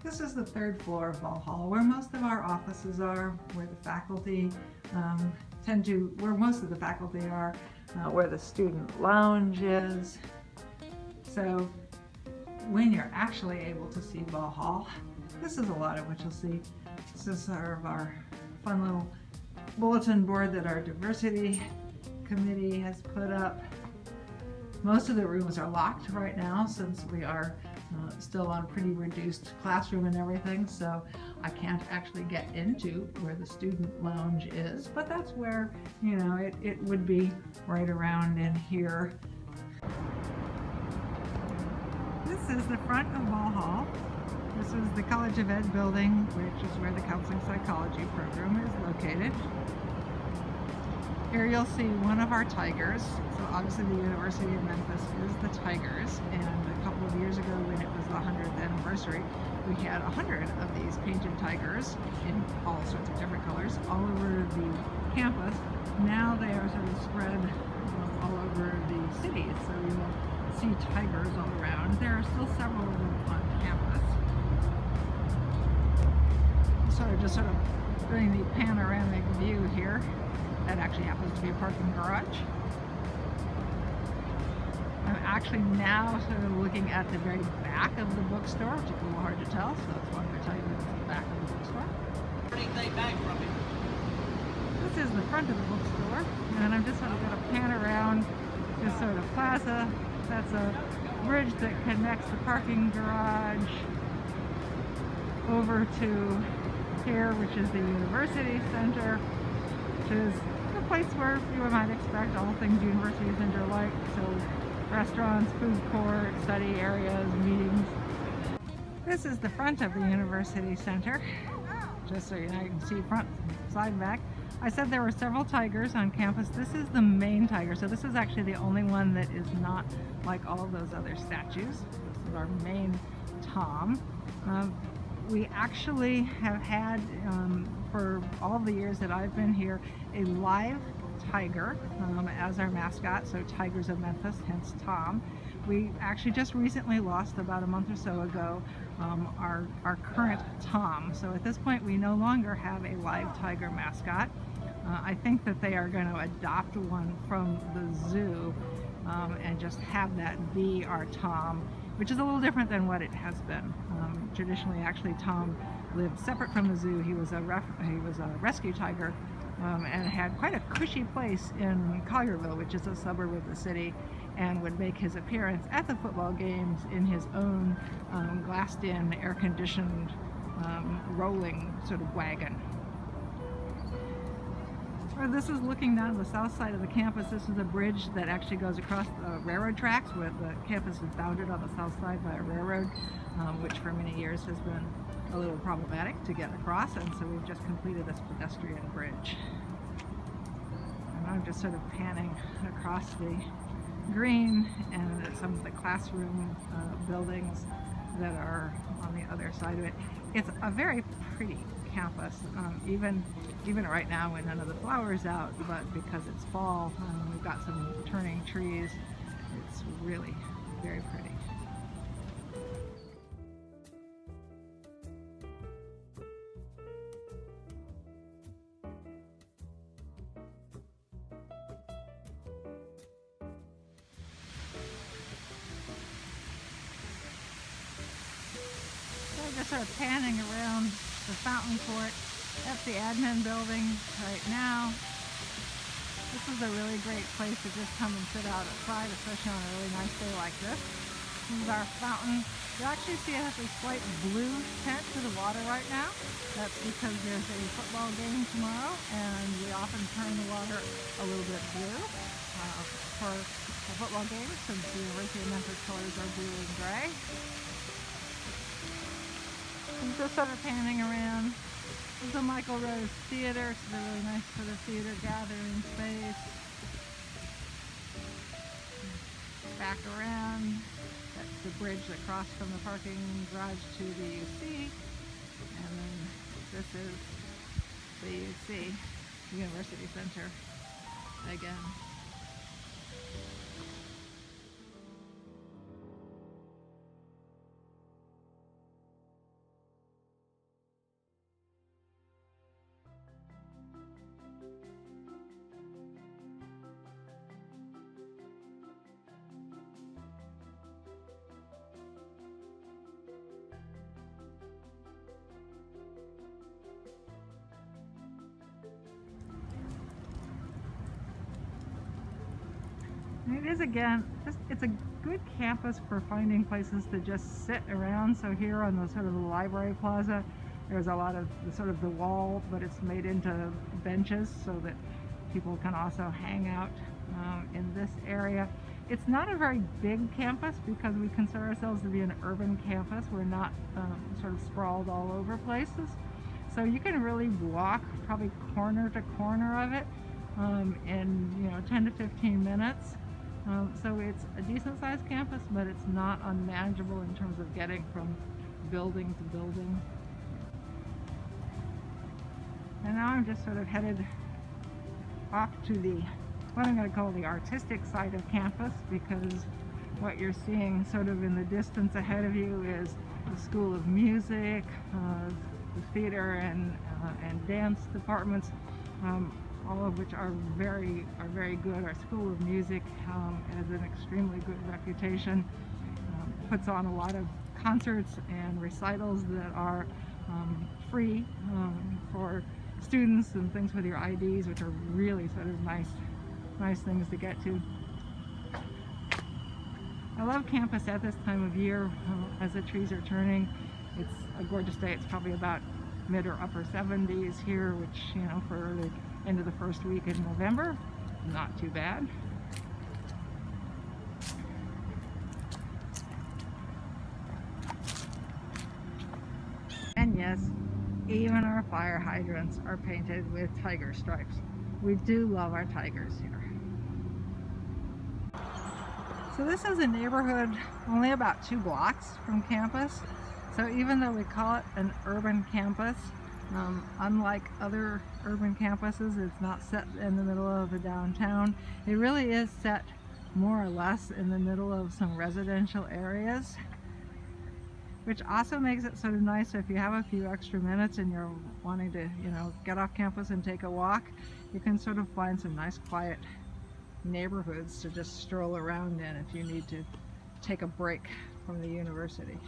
This is the third floor of Ball Hall, where most of our offices are, where the faculty where most of the faculty are, where the student lounge is. So when you're actually able to see Ball Hall, this is a lot of what you'll see. This is sort of our fun little bulletin board that our diversity committee has put up. Most of the rooms are locked right now since we are still on pretty reduced classroom and everything, so I can't actually get into where the student lounge is, but that's where, you know, it would be right around in here. This is the front of Ball Hall. This is the College of Ed building, which is where the Counseling Psychology program is located. Here you'll see one of our tigers. So obviously the University of Memphis is the tigers, and a couple of years ago when it was the 100th anniversary, we had 100 of these painted tigers in all sorts of different colors all over the campus. Now they are sort of spread all over the city, so you will see tigers all around. There are still several of them on campus. Just sort of doing the panoramic view here. That actually happens to be a parking garage. I'm actually now sort of looking at the very back of the bookstore, which is a little hard to tell, so that's why I'm going to tell you that it's the back of the bookstore. Anything back from it? This is the front of the bookstore, and I'm just sort of going to pan around this sort of plaza. That's a bridge that connects the parking garage over to here, which is the University Center, which is the place where you might expect all things University Center like, so restaurants, food court, study areas, meetings. This is the front of the University Center, just so you know, you can see front, side, back. I said there were several tigers on campus. This is the main tiger, so this is actually the only one that is not like all of those other statues. This is our main Tom. We actually have had, for all the years that I've been here, a live tiger as our mascot, so Tigers of Memphis, hence Tom. We actually just recently lost, about a month or so ago, our current Tom. So at this point we no longer have a live tiger mascot. I think that they are going to adopt one from the zoo and just have that be our Tom, which is a little different than what it has been. Traditionally, actually, Tom lived separate from the zoo. He was a rescue tiger and had quite a cushy place in Collierville, which is a suburb of the city, and would make his appearance at the football games in his own glassed-in, air-conditioned, rolling sort of wagon. This is looking down the south side of the campus. This is a bridge that actually goes across the railroad tracks, where the campus is bounded on the south side by a railroad, which for many years has been a little problematic to get across, and so we've just completed this pedestrian bridge. And I'm just sort of panning across the green and at some of the classroom buildings that are on the other side of it. It's a very pretty campus, even right now when none of the flowers out, but because it's fall, we've got some turning trees. It's really very pretty. So just sort of panning around the fountain court. That's the admin building right now. This is a really great place to just come and sit out outside, especially on a really nice day like this. This is our fountain. You actually see it has a slight blue tint to the water right now. That's because there's a football game tomorrow, and we often turn the water a little bit blue for the football game, since the University of Memphis colors are blue and gray. I'm just sort of panning around. This is the Michael Rose Theater. It's a really nice sort of theater gathering space. Back around. That's the bridge that crossed from the parking garage to the UC. And then this is the UC, University Center again. And it is, again, it's a good campus for finding places to just sit around. So here on the sort of the library plaza, there's a lot of the wall, but it's made into benches so that people can also hang out in this area. It's not a very big campus because we consider ourselves to be an urban campus. We're not sort of sprawled all over places. So you can really walk probably corner to corner of it in 10 to 15 minutes. So it's a decent sized campus, but it's not unmanageable in terms of getting from building to building. And now I'm just sort of headed off to what I'm going to call the artistic side of campus, because what you're seeing sort of in the distance ahead of you is the School of Music, the theater and dance departments, all of which are very good. Our School of Music has an extremely good reputation, puts on a lot of concerts and recitals that are free for students, and things with your IDs, which are really sort of nice things to get to. I love campus at this time of year as the trees are turning. It's a gorgeous day. It's probably about mid or upper 70s here, which, for the end of the first week in November, not too bad. And yes, even our fire hydrants are painted with tiger stripes. We do love our tigers here. So this is a neighborhood only about 2 blocks from campus. So even though we call it an urban campus, unlike other urban campuses, it's not set in the middle of the downtown. It really is set more or less in the middle of some residential areas, which also makes it sort of nice if you have a few extra minutes and you're wanting to, get off campus and take a walk. You can sort of find some nice quiet neighborhoods to just stroll around in if you need to take a break from the university.